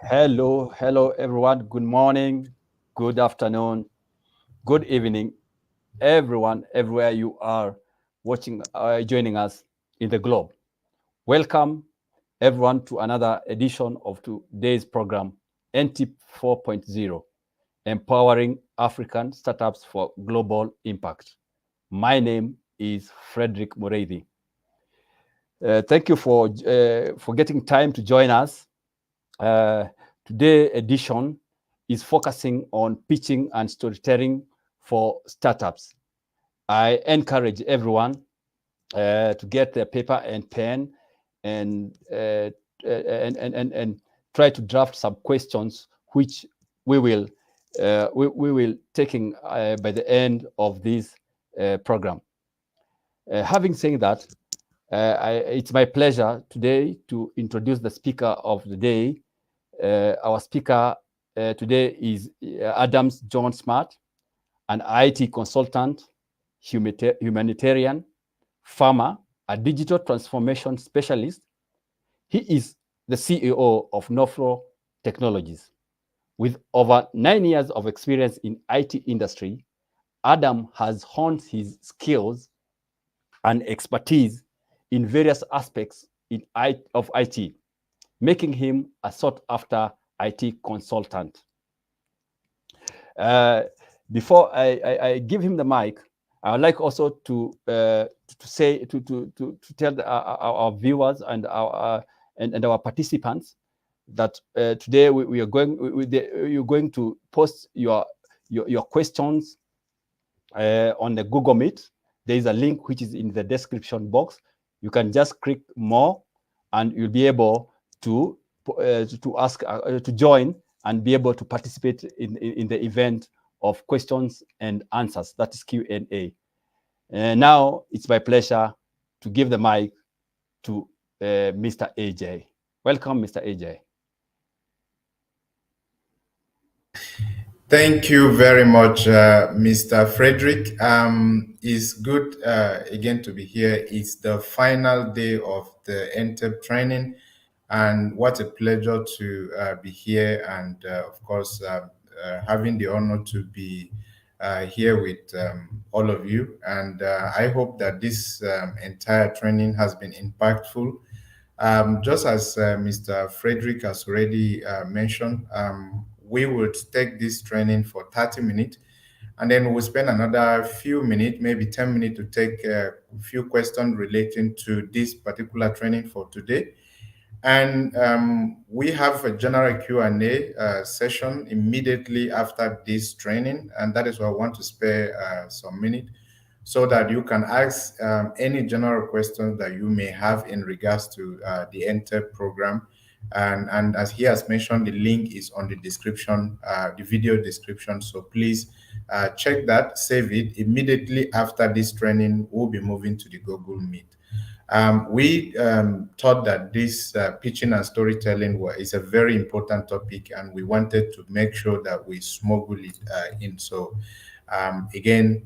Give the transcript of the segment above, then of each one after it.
Hello, everyone. Good morning, good afternoon, good evening, everyone, everywhere you are watching, joining us in the globe. Welcome, everyone, to another edition of today's program, NTEEP 4.0, Empowering African Startups for Global Impact. My name is Frederick Moreithi. Thank you for getting time to join us. Today's edition is focusing on pitching and storytelling for startups. I encourage everyone to get a paper and pen and, and try to draft some questions which we will taking by the end of this program. Having said that, it's my pleasure today to introduce the speaker of the day. Our speaker today is Adams John Smart, an IT consultant, humanitarian, farmer, a digital transformation specialist. He is the CEO of Nofro Technologies. With over 9 years of experience in IT industry, Adam has honed his skills and expertise in various aspects of IT, making him a sought-after IT consultant. Before I give him the mic, I would like also to tell our viewers and our participants that today we are going you're going to post your questions on the Google Meet. There is a link which is in the description box. You can just click more, and you'll be able to ask to join and be able to participate in the event of questions and answers. That is Q&A. Now it's my pleasure to give the mic to Mr. AJ. Welcome, Mr. AJ. Thank you very much, Mr. Frederick. It's good again to be here. It's the final day of the NTEEP training, and what a pleasure to be here, and of course, having the honor to be here with all of you. And I hope that this entire training has been impactful. Just as Mr. Frederick has already mentioned, we would take this training for 30 minutes, and then we'll spend another few minutes, maybe 10 minutes, to take a few questions relating to this particular training for today. And we have a general Q&A session immediately after this training, and that is why I want to spare some minutes so that you can ask any general questions that you may have in regards to the NTEEP program. And as he has mentioned, the link is on the description, the video description. So please check that, save it. Immediately after this training, we'll be moving to the Google Meet. We thought that this pitching and storytelling is a very important topic, and we wanted to make sure that we smuggle it in. So again,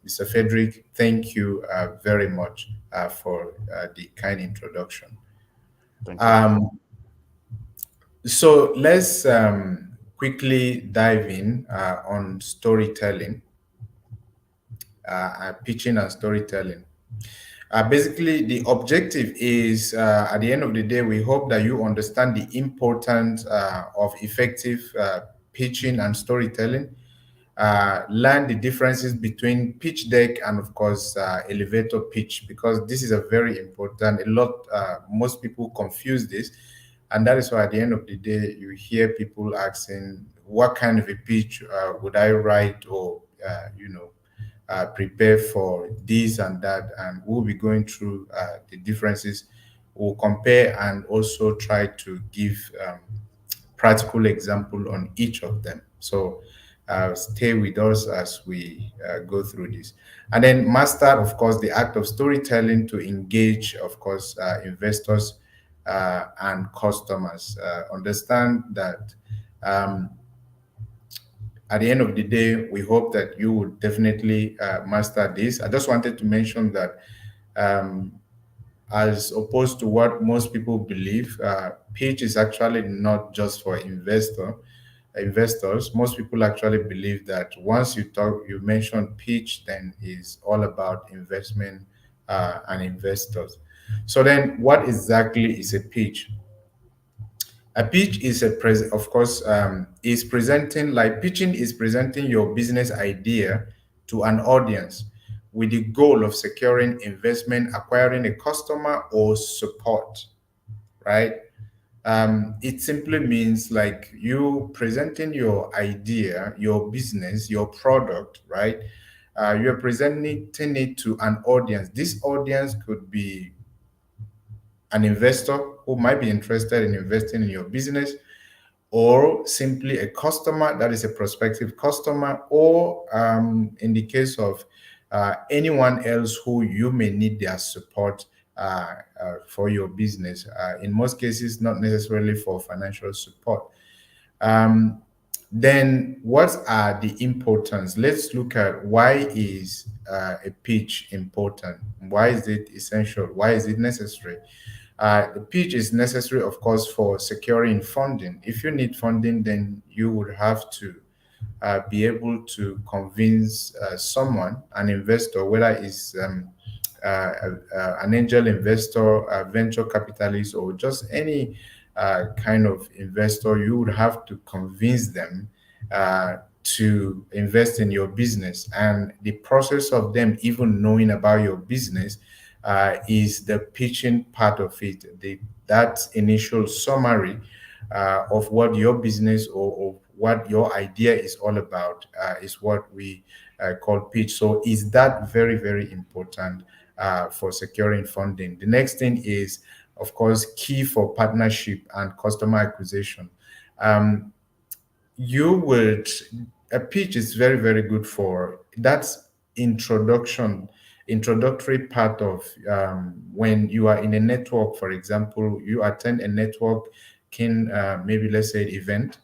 Mr. Frederick, thank you very much for the kind introduction. Thank you. So let's quickly dive in on storytelling, pitching and storytelling. Basically, the objective is, at the end of the day, we hope that you understand the importance of effective pitching and storytelling, learn the differences between pitch deck and, of course, elevator pitch, because this is a very important. Most people confuse this, and that is why at the end of the day, you hear people asking, "What kind of a pitch would I write, or prepare for this and that?" And we'll be going through the differences. We'll compare and also try to give practical example on each of them. So stay with us as we go through this. And then master, of course, the act of storytelling to engage, of course, investors and customers. Understand that at the end of the day, we hope that you will definitely master this. I just wanted to mention that as opposed to what most people believe. Pitch is actually not just for investors. Most people actually believe that once you mention pitch, then is all about investment and investors. So then, what exactly is a pitch? A pitch is of course, is presenting, like pitching is presenting your business idea to an audience with the goal of securing investment, acquiring a customer, or support, right? It simply means like you presenting your idea, your business, your product, right? You're presenting it to an audience. This audience could be an investor who might be interested in investing in your business, or simply a customer that is a prospective customer, or in the case of anyone else who you may need their support for your business. In most cases, not necessarily for financial support. Um, then what are the importance? Let's look at why is a pitch important? Why is it essential? Why is it necessary? The pitch is necessary, of course, for securing funding. If you need funding, then you would have to be able to convince someone, an investor, whether it's an angel investor, a venture capitalist, or just any kind of investor. You would have to convince them to invest in your business. And the process of them even knowing about your business is the pitching part of it. That initial summary of what your business or what your idea is all about is what we call pitch. So is that very, very important for securing funding? The next thing is, of course, key for partnership and customer acquisition. Um, you would A pitch is very, very good for that's introductory part of when you are in a network. For example, you attend a networking, maybe let's say event,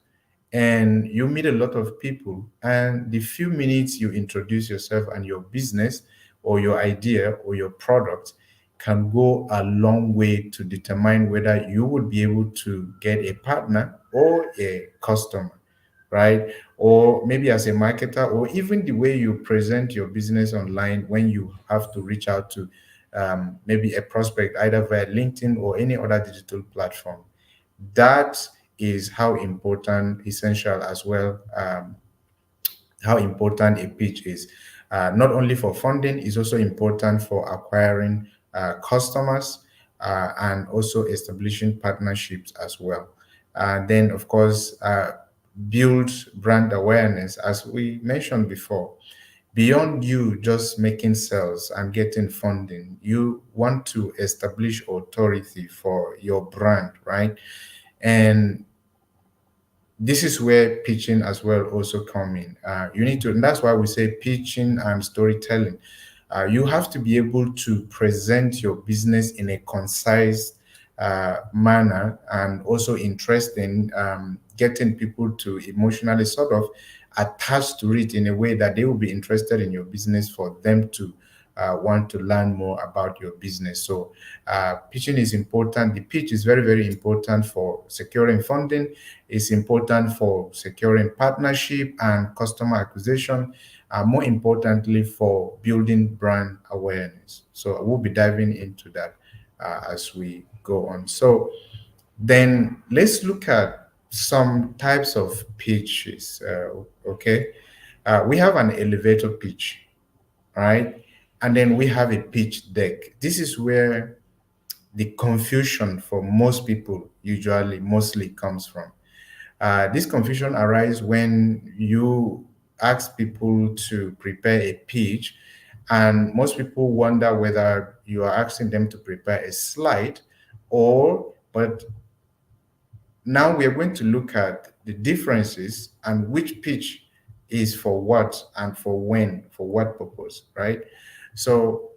and you meet a lot of people, and the few minutes you introduce yourself and your business or your idea or your product can go a long way to determine whether you would be able to get a partner or a customer, right? Or maybe as a marketer, or even the way you present your business online when you have to reach out to maybe a prospect either via LinkedIn or any other digital platform. That is how important, essential as well, how important a pitch is. Not only for funding, it's also important for acquiring customers and also establishing partnerships as well. Then, of course, build brand awareness, as we mentioned before. Beyond you just making sales and getting funding, you want to establish authority for your brand, right? And this is where pitching as well also come in. You need to, and that's why we say pitching and storytelling. You have to be able to present your business in a concise manner and also interesting, getting people to emotionally sort of attach to it in a way that they will be interested in your business for them to want to learn more about your business. So pitching is important. The pitch is very, very important for securing funding. It's important for securing partnership and customer acquisition. More importantly, for building brand awareness. So we'll be diving into that as we go on. So then let's look at some types of pitches. Okay, we have an elevator pitch, right? And then we have a pitch deck. This is where the confusion for most people usually mostly comes from. This confusion arises when you ask people to prepare a pitch, and most people wonder whether you are asking them to prepare a slide, but now we are going to look at the differences and which pitch is for what and for when, for what purpose, right? So,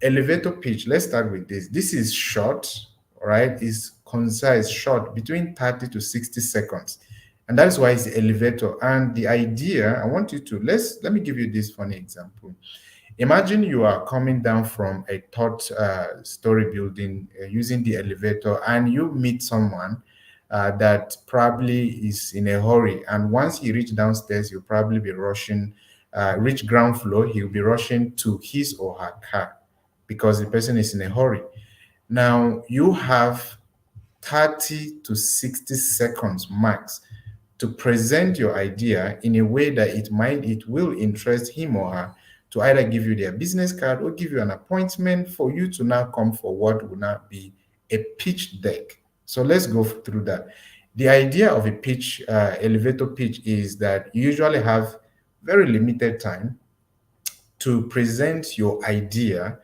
elevator pitch, let's start with this. This is short, right? It's concise, short, between 30 to 60 seconds. And that's why it's the elevator. And the idea, I want you to, let me give you this funny example. Imagine you are coming down from a third story building using the elevator, and you meet someone that probably is in a hurry. And once you reach downstairs, you'll probably be rushing, reach ground floor, he'll be rushing to his or her car because the person is in a hurry. Now, you have 30 to 60 seconds max to present your idea in a way that it will interest him or her to either give you their business card or give you an appointment for you to now come for what will now be a pitch deck. So let's go through that. The idea of a pitch, elevator pitch, is that you usually have very limited time to present your idea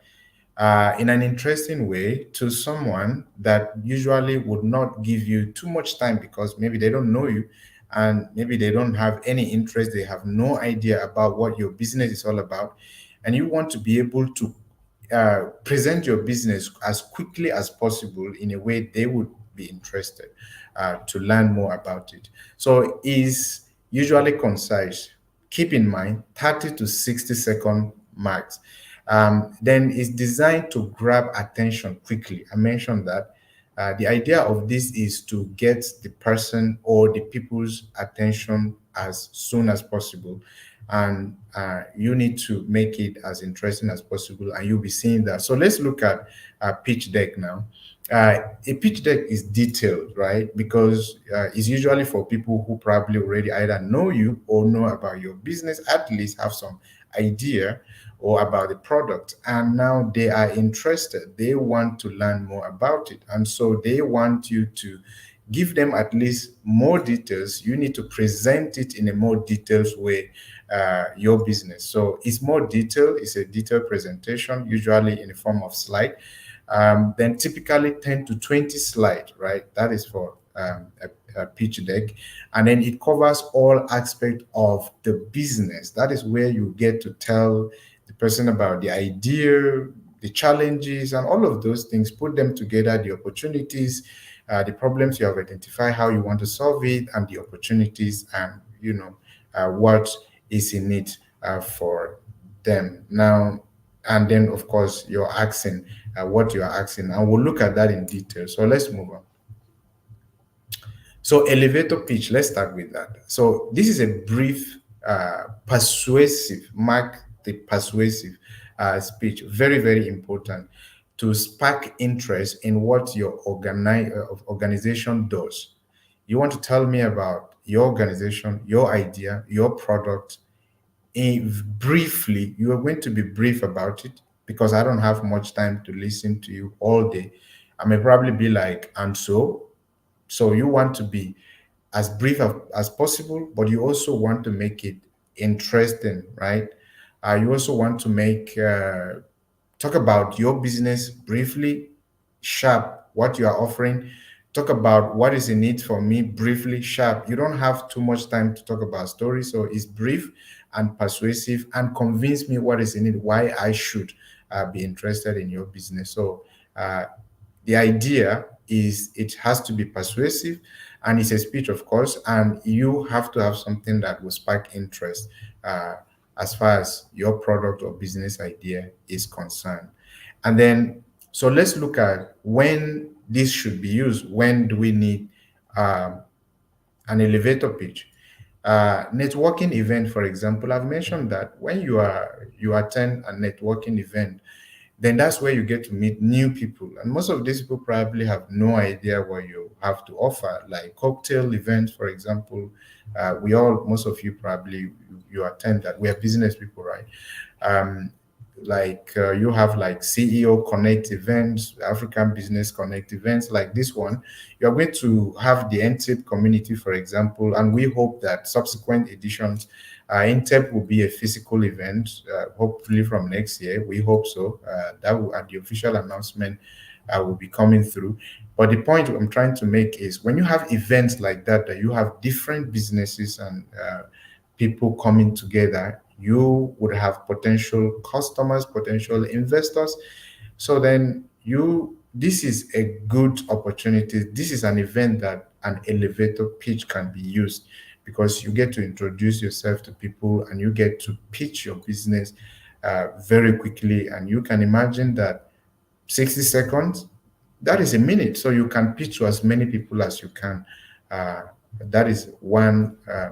in an interesting way to someone that usually would not give you too much time because maybe they don't know you and maybe they don't have any interest. They have no idea about what your business is all about. And you want to be able to present your business as quickly as possible in a way they would be interested to learn more about it. So is usually concise. Keep in mind 30 to 60-second max. Then it's designed to grab attention quickly. I mentioned that. The idea of this is to get the person or the people's attention as soon as possible. And you need to make it as interesting as possible, and you'll be seeing that. So let's look at a pitch deck now. A pitch deck is detailed, right? Because it's usually for people who probably already either know you or know about your business, at least have some idea or about the product, and now they are interested. They want to learn more about it, and so they want you to give them at least more details. You need to present it in a more detailed way, your business. So it's more detailed. It's a detailed presentation, usually in the form of slide. Then typically 10 to 20 slide, right? That is for a pitch deck. And then it covers all aspects of the business. That is where you get to tell the person about the idea, the challenges, and all of those things, put them together, the opportunities, the problems you have identified, how you want to solve it, and the opportunities, and what is in it for them. Now, and then of course you're asking what you are asking, and we'll look at that in detail. So let's move on. So elevator pitch, let's start with that. So this is a brief, persuasive, mark the persuasive speech. Very, very important to spark interest in what your organization does. You want to tell me about your organization, your idea, your product. Briefly, you are going to be brief about it because I don't have much time to listen to you all day. I may probably be like, and so you want to be as brief as possible, but you also want to make it interesting, right? You also want to make talk about your business briefly, sharp, what you are offering. Talk about what is in it for me briefly, sharp. You don't have too much time to talk about stories, so it's brief and persuasive and convince me what is in it, why I should be interested in your business. So the idea is it has to be persuasive, and it's a speech, of course, and you have to have something that will spark interest as far as your product or business idea is concerned. And then, so let's look at when this should be used. When do we need um, an elevator pitch? Networking event, for example, I've mentioned that when you attend a networking event, then that's where you get to meet new people. And most of these people probably have no idea what you have to offer, like cocktail events, for example. Most of you probably, you attend that. We are business people, right? Um, you have like CEO Connect events, African Business Connect events like this one. You are going to have the NTEEP community, for example, and we hope that subsequent editions, NTEEP will be a physical event, hopefully from next year. We hope so. The official announcement will be coming through. But the point I'm trying to make is when you have events like that, that you have different businesses and people coming together, you would have potential customers, potential investors. So then this is a good opportunity. This is an event that an elevator pitch can be used because you get to introduce yourself to people and you get to pitch your business very quickly. And you can imagine that 60 seconds, that is a minute. So you can pitch to as many people as you can. Uh, that is one uh,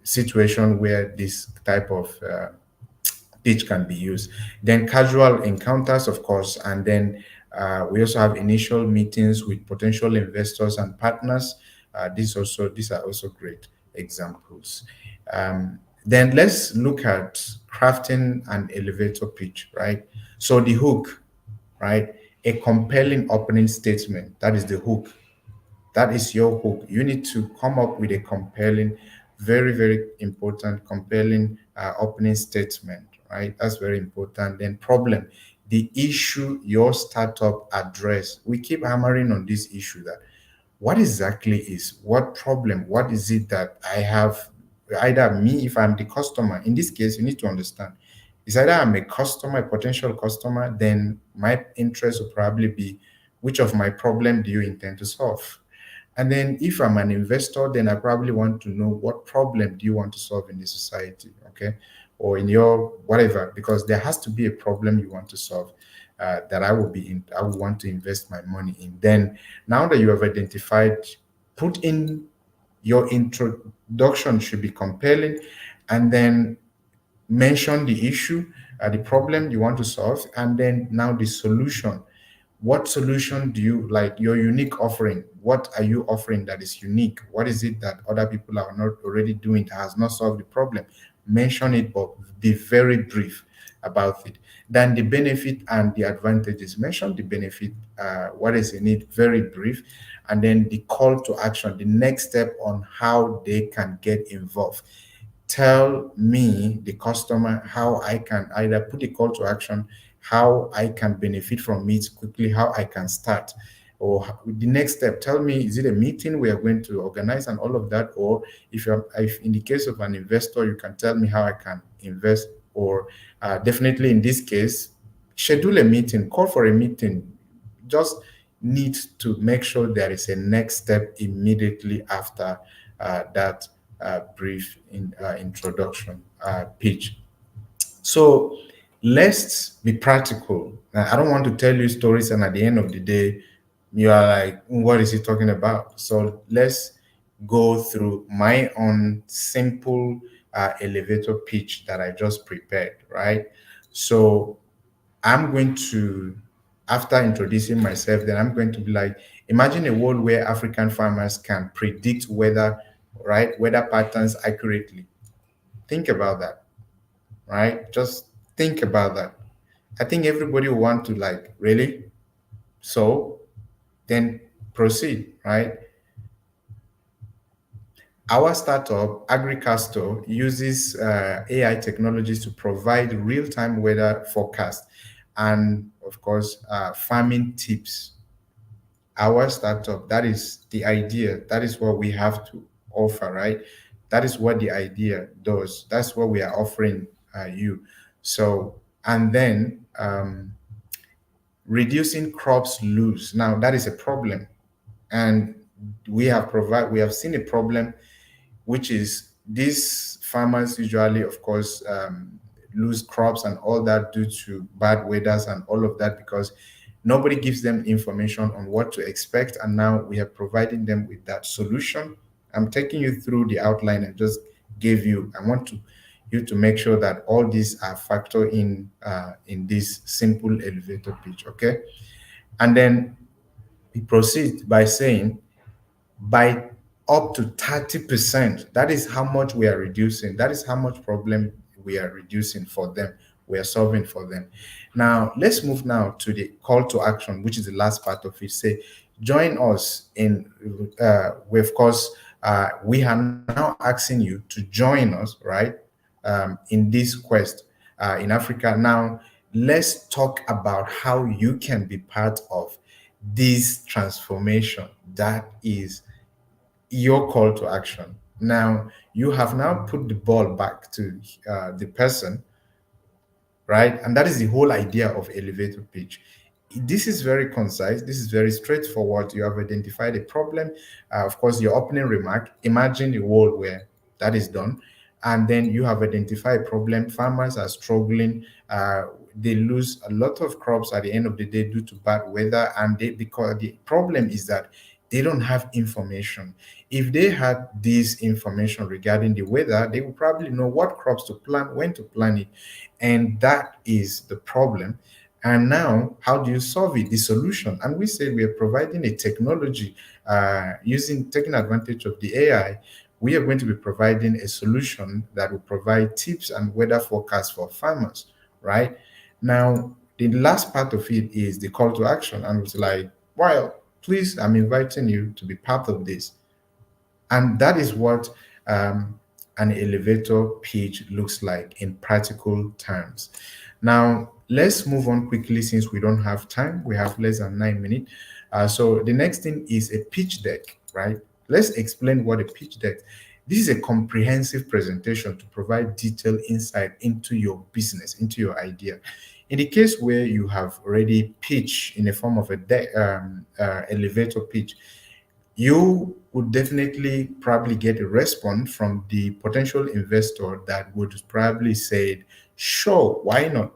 situation where this type of pitch can be used. Then casual encounters, of course, and then we also have initial meetings with potential investors and partners. These are also great examples. Then let's look at crafting an elevator pitch, right? So the hook, right? A compelling opening statement. That is the hook. That is your hook. You need to come up with a compelling, very, very important, compelling opening statement, right? That's very important. Then problem, the issue your startup address. We keep hammering on this issue that what exactly is what problem? What is it that I have? Either me, if I'm the customer, in this case, you need to understand. It's either I'm a customer, a potential customer, then my interest will probably be which of my problem do you intend to solve? And then if I'm an investor, then I probably want to know what problem do you want to solve in the society, okay? Or in your whatever, because there has to be a problem you want to solve that I would want to invest my money in. Then now that you have identified, put in your introduction should be compelling, and then mention the issue, the problem you want to solve, and then now the solution. What solution do you like, your unique offering? What are you offering that is unique? What is it that other people are not already doing that has not solved the problem? Mention it, but be very brief about it. Then the benefit and the advantages. Mention the benefit, what is in it, very brief. And then the call to action, the next step on how they can get involved. Tell me, the customer, how I can either put a call to action, how I can benefit from it quickly, how I can start. Or the next step, tell me, is it a meeting we are going to organize and all of that? Or if in the case of an investor, you can tell me how I can invest. Or definitely in this case, schedule a meeting, call for a meeting. Just need to make sure there is a next step immediately after that brief introduction pitch. So let's be practical. Now, I don't want to tell you stories, and at the end of the day, you are like, what is he talking about? So let's go through my own simple elevator pitch that I just prepared, right? So I'm going to, after introducing myself, then I'm going to be like, imagine a world where African farmers can predict weather, right? Weather patterns accurately. Think about that, right? Just think about that. I think everybody will want to like, really? So then proceed, right? Our startup, Agricasto, uses AI technologies to provide real-time weather forecast and, of course, farming tips. Our startup, that is the idea. That is what we have to offer, right? That is what the idea does. That's what we are offering you. So, and then reducing crops loss. Now, that is a problem. And we have seen a problem, which is these farmers usually, of course, lose crops and all that due to bad weathers and all of that because nobody gives them information on what to expect. And now we are providing them with that solution. I'm taking you through the outline I just gave you. I want you to make sure that all these are factored in this simple elevator pitch, okay? And then we proceed by saying by up to 30%. That is how much we are reducing. That is how much problem we are reducing for them. We are solving for them. Now, let's move now to the call to action, which is the last part of it. Say, join us in, of course, we are now asking you to join us, right, in this quest in Africa. Now, let's talk about how you can be part of this transformation that is your call to action. Now, you have now put the ball back to the person, right? And that is the whole idea of elevator pitch. This is very concise. This is very straightforward. You have identified a problem. Of course, your opening remark, imagine a world where that is done. and then you have identified a problem. Farmers are struggling. They lose a lot of crops at the end of the day due to bad weather, and because the problem is that they don't have information. If they had this information regarding the weather, they would probably know what crops to plant, when to plant it, and that is the problem. And now, how do you solve it? The solution, and we say we are providing a technology using taking advantage of the AI. We are going to be providing a solution that will provide tips and weather forecasts for farmers, right? Now, the last part of it is the call to action. And it's like, well, please, I'm inviting you to be part of this. And that is what an elevator pitch looks like in practical terms. Now, let's move on quickly since we don't have time. We have less than 9 minutes. So the next thing is a pitch deck, right? Let's explain what a pitch deck. This is a comprehensive presentation to provide detailed insight into your business, into your idea. In the case where you have already pitched in the form of a deck, elevator pitch, you would definitely probably get a response from the potential investor that would probably say, sure, why not?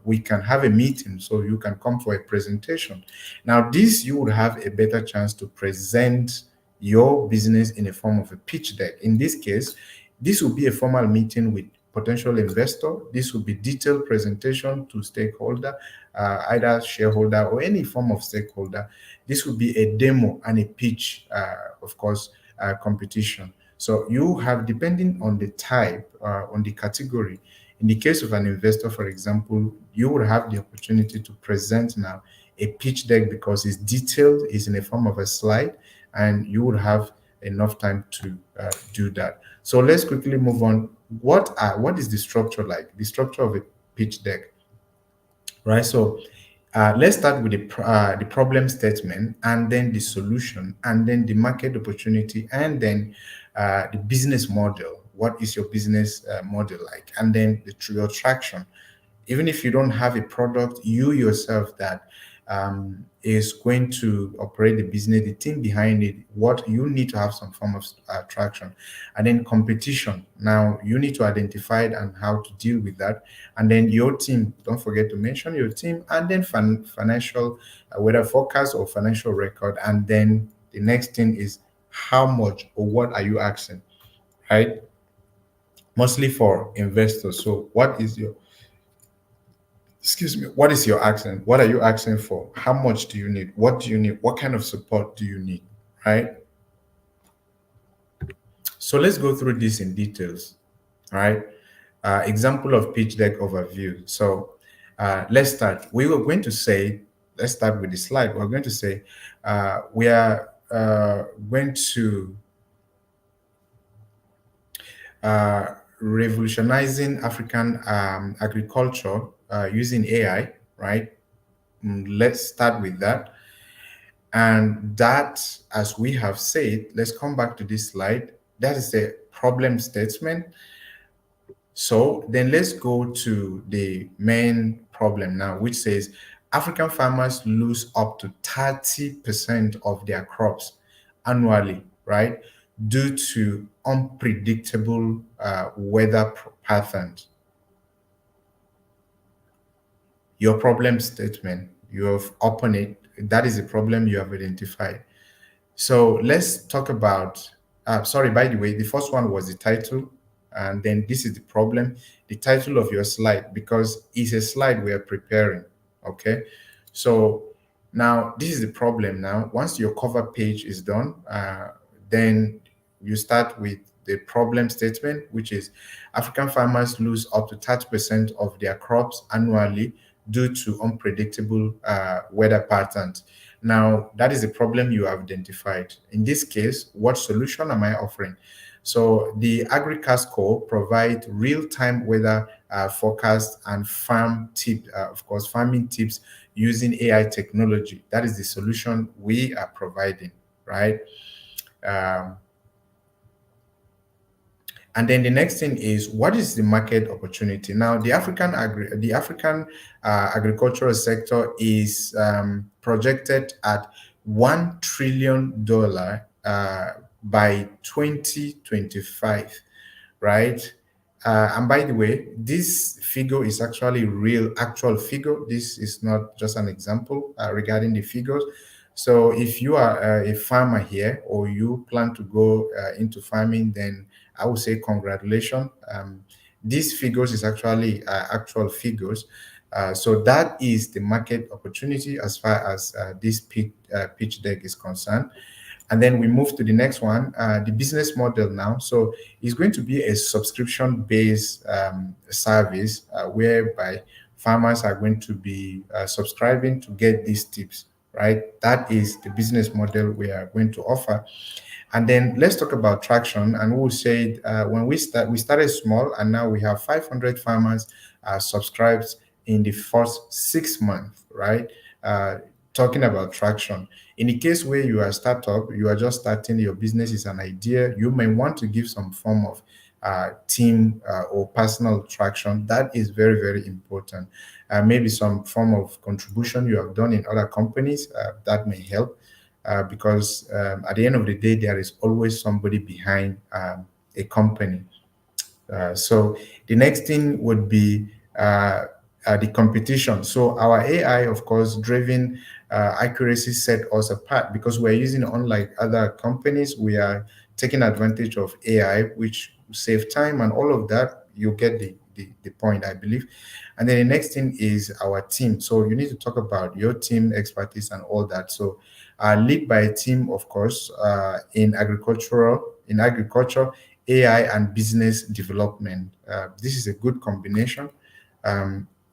We can have a meeting so you can come for a presentation. Now, this you would have a better chance to present your business in a form of a pitch deck. In this case, this will be a formal meeting with potential investor. This will be detailed presentation to stakeholder, either shareholder or any form of stakeholder. This will be a demo and a pitch, of course, competition. So you have, depending on the type, on the category. In the case of an investor, for example, you would have the opportunity to present now a pitch deck because it's detailed, it's in the form of a slide, and you would have enough time to do that. So let's quickly move on. What is the structure like? The structure of a pitch deck, right? So let's start with the problem statement, and then the solution, and then the market opportunity, and then the business model. What is your business model like? And then your traction. Even if you don't have a product, you yourself that is going to operate the business, the team behind it, what you need to have some form of traction. And then competition. Now you need to identify it and how to deal with that. And then your team, don't forget to mention your team, and then financial, whether forecast or financial record. And then the next thing is how much or what are you asking, right? Mostly for investors. So what is your accent? What are you asking for? How much do you need? What do you need? What kind of support do you need? Right? So let's go through this in details. All right. Example of pitch deck overview. So let's start. Let's start with the slide. We're going to say we are going to revolutionizing African agriculture using AI, right? Let's start with that. And that, as we have said, let's come back to this slide. That is the problem statement. So then let's go to the main problem now, which says African farmers lose up to 30% of their crops annually, right? Due to unpredictable weather patterns. Your problem statement, you have opened it. That is a problem you have identified. So let's talk about, sorry, by the way, the first one was the title, and then this is the problem, the title of your slide, because it's a slide we are preparing, okay? So now this is the problem now. Once your cover page is done, then you start with the problem statement, which is African farmers lose up to 30% of their crops annually due to unpredictable weather patterns. Now, that is a problem you have identified. In this case, what solution am I offering? So the AgriCast Core provide real-time weather forecast and farm tip, of course, farming tips using AI technology. That is the solution we are providing, right? And then the next thing is, what is the market opportunity? Now, the African agricultural sector is projected at $1 trillion by 2025, right? And by the way, this figure is actually real, actual figure. This is not just an example regarding the figures. So if you are a farmer here or you plan to go into farming, then I would say congratulations. These figures is actually actual figures. So that is the market opportunity as far as this pitch deck is concerned. And then we move to the next one, the business model now. So it's going to be a subscription based service whereby farmers are going to be subscribing to get these tips, right? That is the business model we are going to offer. And then let's talk about traction. And we'll say when we started small, and now we have 500 farmers subscribed in the first 6 months, right? Talking about traction. In the case where you are a startup, you are just starting your business is an idea, you may want to give some form of team or personal traction. That is very, very important. Maybe some form of contribution you have done in other companies that may help because at the end of the day, there is always somebody behind a company. So the next thing would be the competition. So our AI, of course, driven accuracy set us apart because we're using, unlike other companies, we are taking advantage of AI, which save time and all of that. You get the point, I believe. And then the next thing is our team. So you need to talk about your team expertise and all that. So lead by a team, of course, in agriculture, AI and business development. This is a good combination.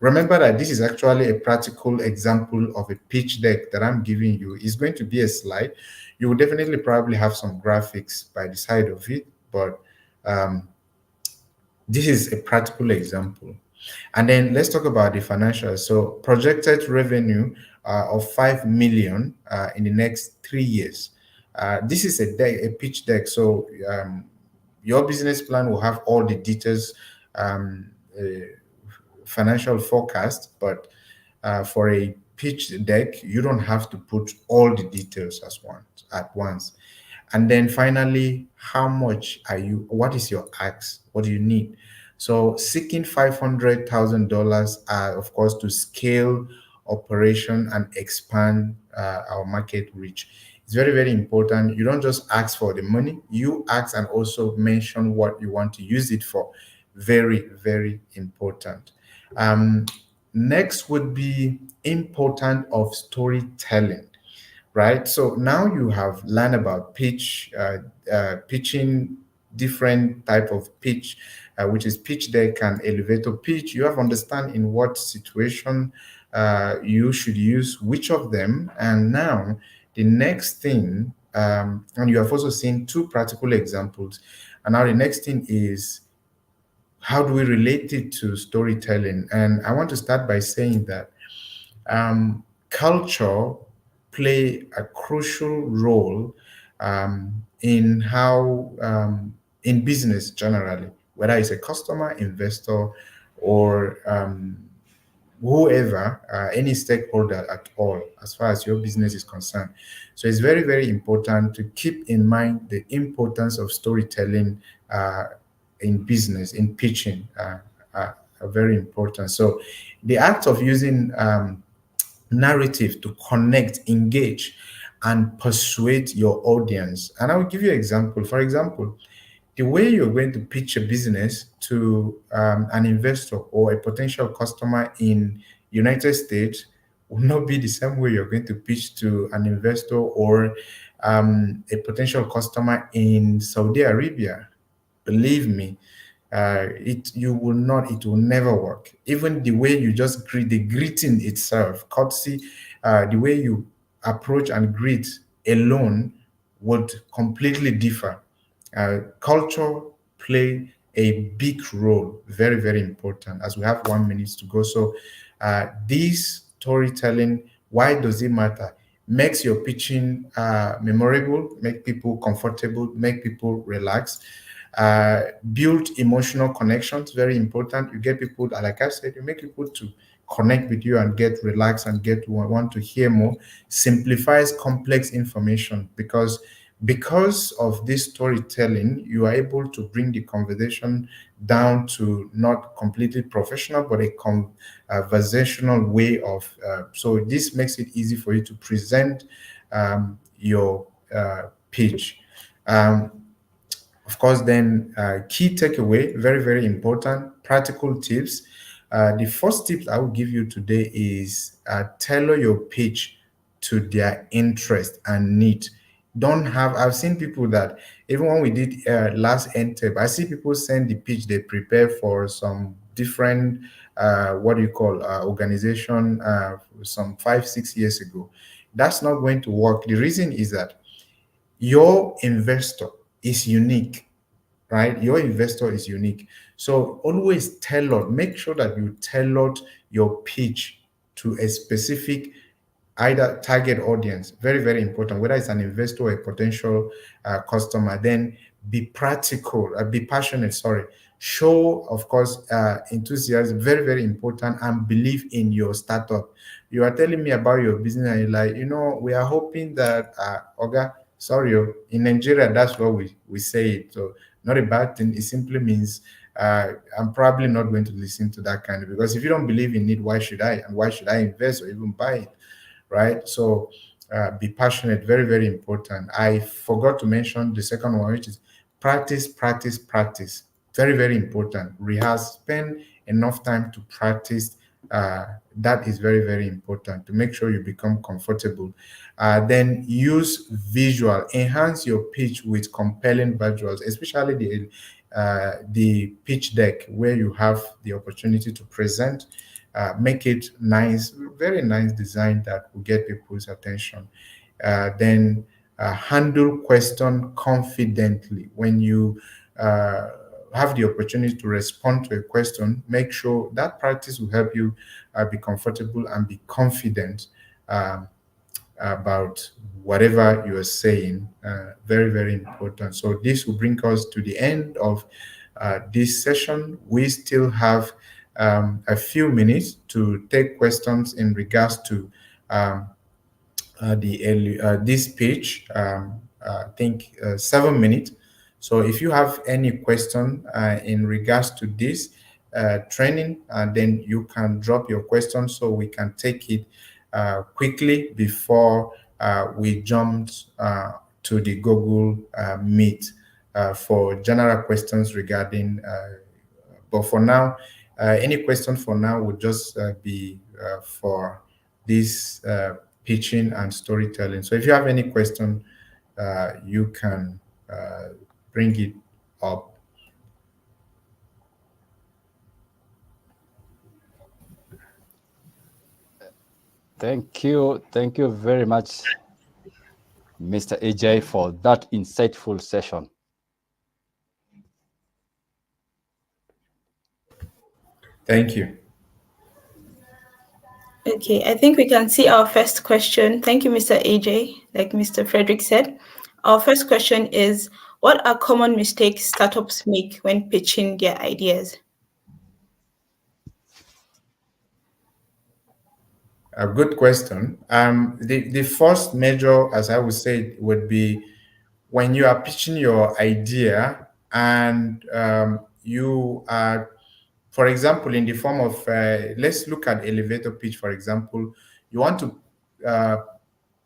Remember that this is actually a practical example of a pitch deck that I'm giving you. It's going to be a slide. You will definitely probably have some graphics by the side of it, but um, this is a practical example. And then let's talk about the financials. So projected revenue of 5 million in the next 3 years. This is a pitch deck. So your business plan will have all the details, um, uh, financial forecast, but for a pitch deck, you don't have to put all the details at once. And then finally, how much are you? What is your ask? What do you need? So seeking $500,000 of course, to scale operation and expand our market reach. It's very, very important. You don't just ask for the money, you ask and also mention what you want to use it for. Very, very important. Um, Next would be important of storytelling, right? So now you have learned about pitching, different type of pitch, which is pitch deck and elevator pitch. You have understand in what situation you should use which of them. And now the next thing, and you have also seen two practical examples. And now the next thing is how do we relate it to storytelling? And I want to start by saying that culture play a crucial role in how in business generally, whether it's a customer, investor, or whoever, any stakeholder at all, as far as your business is concerned. So it's very, very important to keep in mind the importance of storytelling in business, in pitching, are very important. So the act of using narrative to connect, engage, and persuade your audience. And I will give you an example. For example, the way you're going to pitch a business to an investor or a potential customer in United States will not be the same way you're going to pitch to an investor or a potential customer in Saudi Arabia. Believe me, it will never work. Even the way you just greet, the greeting itself, courtesy, the way you approach and greet alone would completely differ. Culture play a big role, very, very important, as we have 1 minute to go. So this storytelling, why does it matter? Makes your pitching memorable, make people comfortable, make people relax, build emotional connections, very important. You get people, like I said, you make people to connect with you and get relaxed and get to want to hear more. Simplifies complex information because Because of this storytelling, you are able to bring the conversation down to not completely professional, but a conversational way of. So this makes it easy for you to present your pitch. Um, of course, then key takeaway, very, very important, practical tips. The first tip I will give you today is tailor your pitch to their interest and need. Don't have, I've seen people that even when we did last NTEP, I see people send the pitch they prepare for some different, what do you call, organization some 5, 6 years ago. That's not going to work. The reason is that your investor is unique, right? Your investor is unique. So always tailor, make sure that you tailored your pitch to a specific either target audience, very, very important, whether it's an investor or a potential customer. Then be practical, be passionate, sorry. Show, of course, enthusiasm, very, very important, and believe in your startup. You are telling me about your business and you're like, we are hoping that, Oga, sorry, in Nigeria, that's what we say it. So not a bad thing. It simply means I'm probably not going to listen to that kind of, because if you don't believe in it, why should I? And why should I invest or even buy it? Right? So be passionate, very, very important. I forgot to mention the second one, which is practice, practice, practice. Very, very important. Rehearse, spend enough time to practice. That is very, very important to make sure you become comfortable. Then use visual, enhance your pitch with compelling visuals, especially the pitch deck where you have the opportunity to present. Make it nice, very nice design that will get people's attention. Then handle question confidently. When you have the opportunity to respond to a question, make sure that practice will help you be comfortable and be confident about whatever you are saying. Very, very important. So this will bring us to the end of this session. We still have a few minutes to take questions in regards to this page. I think 7 minutes. So if you have any question in regards to this training, then you can drop your question so we can take it quickly before we jump to the Google Meet for general questions regarding. But for now, any question for now would just be for this pitching and storytelling. So if you have any question, you can bring it up. Thank you very much, Mr. AJ, for that insightful session. Thank you. Okay, I think we can see our first question. Thank you, Mr. AJ. Like Mr. Frederick said, our first question is, what are common mistakes startups make when pitching their ideas? A good question. The first measure, as I would say, would be when you are pitching your idea and you are, for example, in the form of, let's look at elevator pitch, for example. You want to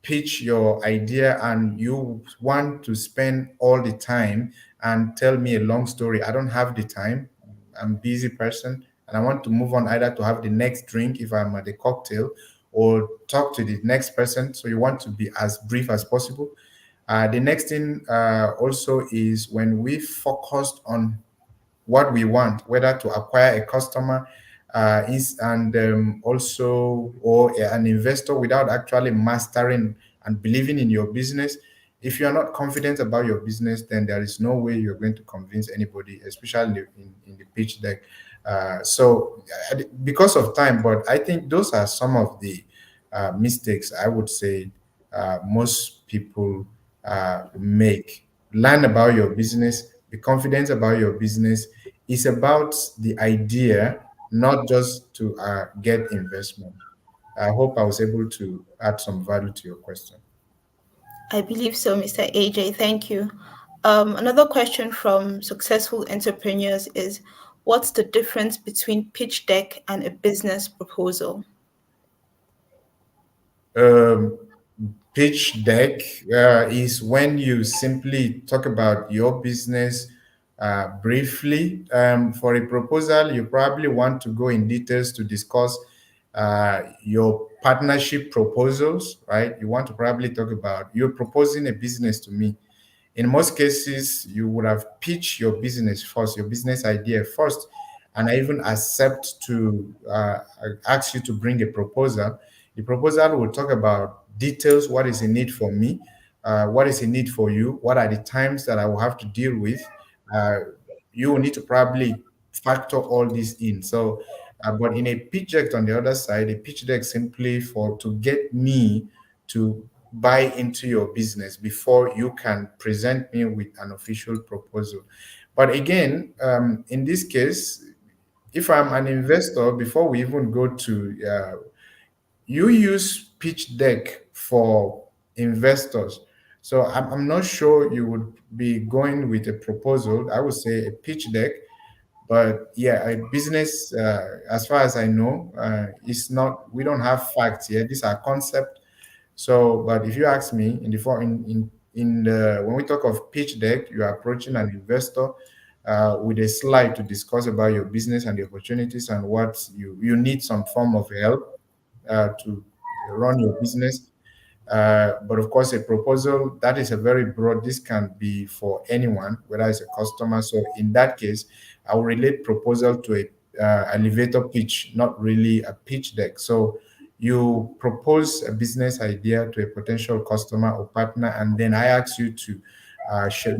pitch your idea and you want to spend all the time and tell me a long story. I don't have the time. I'm a busy person and I want to move on, either to have the next drink if I'm at the cocktail or talk to the next person. So you want to be as brief as possible. The next thing also is when we focused on what we want, whether to acquire a customer and also or an investor, without actually mastering and believing in your business. If you're not confident about your business, then there is no way you're going to convince anybody, especially in the pitch deck. Because of time, but I think those are some of the mistakes I would say most people make. Learn about your business, be confident about your business. It's about the idea, not just to get investment. I hope I was able to add some value to your question. I believe so, Mr. AJ. Thank you. Another question from successful entrepreneurs is, what's the difference between pitch deck and a business proposal? Um, Pitch deck is when you simply talk about your business briefly. For a proposal, you probably want to go in details to discuss your partnership proposals, right? You want to probably talk about you're proposing a business to me. In most cases, you would have pitched your business first, your business idea first, and I even accept to ask you to bring a proposal. The proposal will talk about details, what is in need for me, what is in need for you, what are the times that I will have to deal with. Uh, you will need to probably factor all this in. So, but in a pitch deck on the other side, a pitch deck simply for to get me to buy into your business before you can present me with an official proposal. But again, in this case, if I'm an investor, before we even go to you use pitch deck for investors. So I'm not sure you would be going with a proposal. I would say a pitch deck. But yeah, a business, as far as I know, it's not. We don't have facts here. These are concepts. So, but if you ask me, in the for in the when we talk of pitch deck, you are approaching an investor with a slide to discuss about your business and the opportunities and what you need some form of help to run your business. But of course, a proposal that is a very broad. This can be for anyone, whether it's a customer. So in that case, I will relate proposal to a elevator pitch, not really a pitch deck. So you propose a business idea to a potential customer or partner, and then I ask you to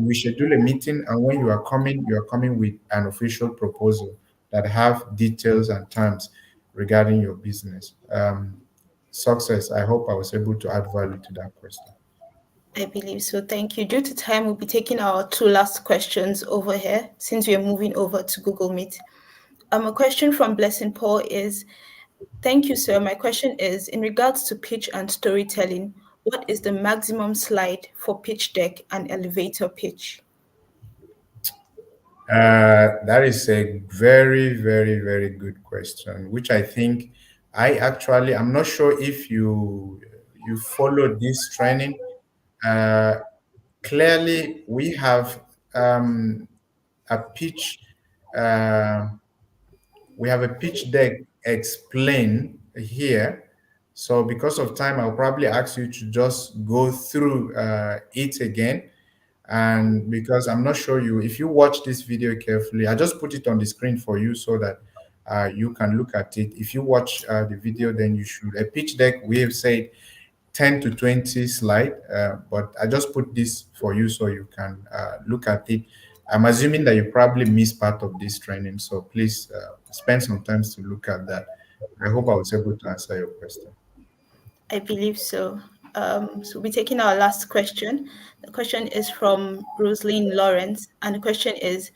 we schedule a meeting. And when you are coming with an official proposal that have details and terms regarding your business. Success. I hope I was able to add value to that question. I believe so. Thank you. Due to time, we'll be taking our two last questions over here since we are moving over to Google Meet. A question from Blessing Paul is, thank you, sir. My question is, in regards to pitch and storytelling, what is the maximum slide for pitch deck and elevator pitch? That is a very, very, very good question, which I think I'm not sure if you follow this training. Uh, Clearly, we have a pitch. Uh, we have a pitch deck explain here. So because of time, I'll probably ask you to just go through it again. And because I'm not sure if you watch this video carefully, I just put it on the screen for you so that you can look at it. If you watch the video, then you should. A pitch deck, we have said 10 to 20 slide, but I just put this for you so you can look at it. I'm assuming that you probably missed part of this training, so please spend some time to look at that. I hope I was able to answer your question. I believe so. So we'll be taking our last question. The question is from Rosaline Lawrence, and the question is,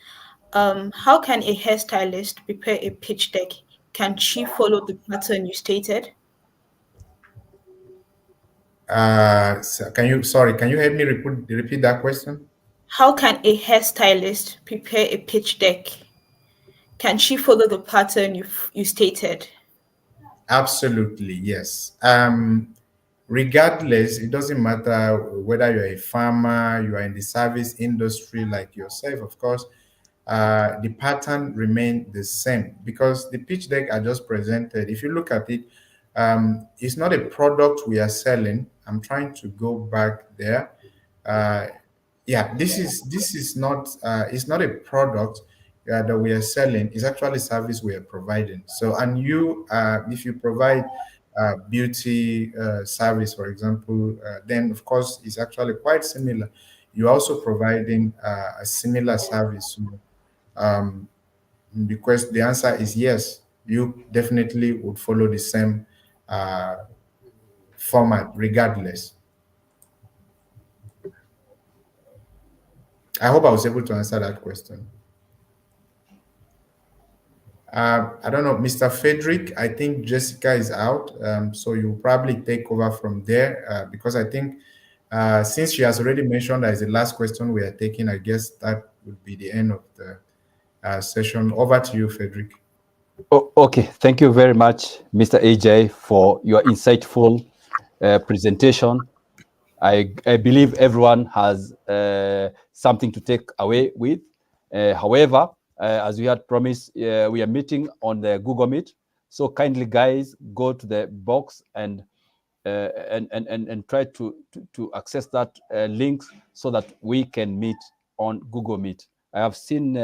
how can a hairstylist prepare a pitch deck? Can she follow the pattern you stated? Can you help me repeat that question? How can a hairstylist prepare a pitch deck? Can she follow the pattern you stated? Absolutely, yes. Regardless, it doesn't matter whether you're a farmer, you are in the service industry like yourself, of course, the pattern remain the same because the pitch deck I just presented, if you look at it, it's not a product we are selling. I'm trying to go back there. Uh, yeah, this is not it's not a product that we are selling. It's actually a service we are providing. So, and you if you provide beauty service, for example, then of course it's actually quite similar. You're also providing a similar service. So, um, because the answer is yes, you definitely would follow the same uh, format regardless. I hope I was able to answer that question. I don't know, Mr. Frederick. I think Jessica is out, so you probably take over from there because I think Since she has already mentioned as the last question we are taking, I guess that would be the end of the session. Over to you, Frederick. Okay, thank you very much, Mr. AJ, for your insightful presentation. I believe everyone has something to take away with. However, as we had promised, we are meeting on the Google Meet. So kindly, guys, go to the box and try to access that link so that we can meet on Google Meet. I have seen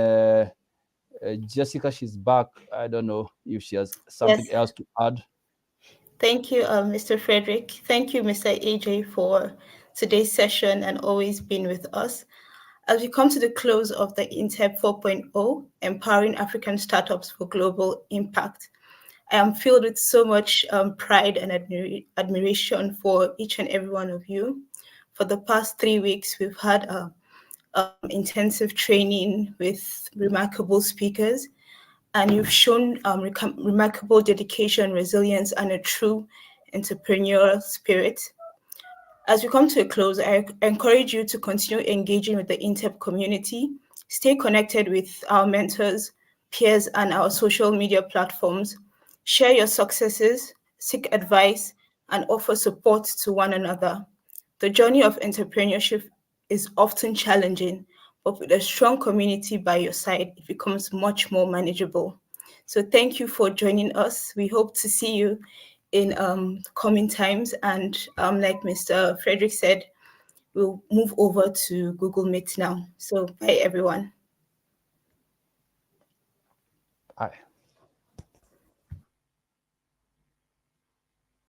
Jessica, she's back. I don't know if she has something Yes. else to add. Thank you, Mr. Frederick. Thank you, Mr. AJ, for today's session and always being with us. As we come to the close of the NTEEP 4.0, Empowering African Startups for Global Impact, I am filled with so much pride and admiration for each and every one of you. For the past 3 weeks, we've had intensive training with remarkable speakers, and you've shown remarkable dedication, resilience, and a true entrepreneurial spirit. As we come to a close, I encourage you to continue engaging with the NTEEP community, stay connected with our mentors, peers, and our social media platforms, share your successes, seek advice, and offer support to one another. The journey of entrepreneurship is often challenging, but with a strong community by your side, it becomes much more manageable. So thank you for joining us. We hope to see you in coming times. And like Mr. Frederick said, we'll move over to Google Meet now. So bye, everyone. Bye.